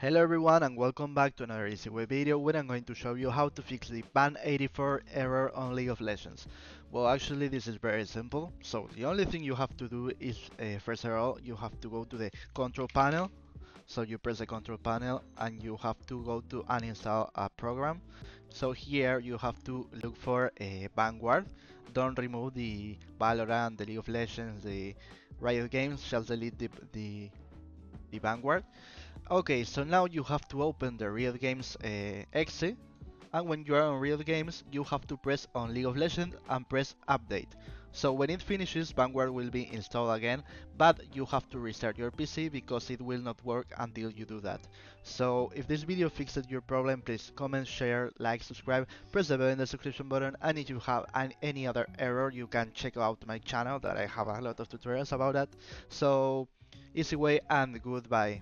Hello everyone and welcome back to another easy way video where I'm going to show you how to fix the ban84 error on League of Legends. Well, actually this is very simple. So the only thing you have to do is first of all you have to go to the control panel. So you press the control panel and you have to go to uninstall a program. So here you have to look for a Vanguard. Don't remove the Valorant, the League of Legends, the Riot Games, just delete the Vanguard. Okay, so now you have to open the Riot Games exe, and when you are on Riot Games, you have to press on League of Legends and press update. So when it finishes, Vanguard will be installed again, but you have to restart your PC because it will not work until you do that. So if this video fixed your problem, please comment, share, like, subscribe, press the bell in the subscription button, and if you have any other error, you can check out my channel that I have a lot of tutorials about that. So easy way and goodbye.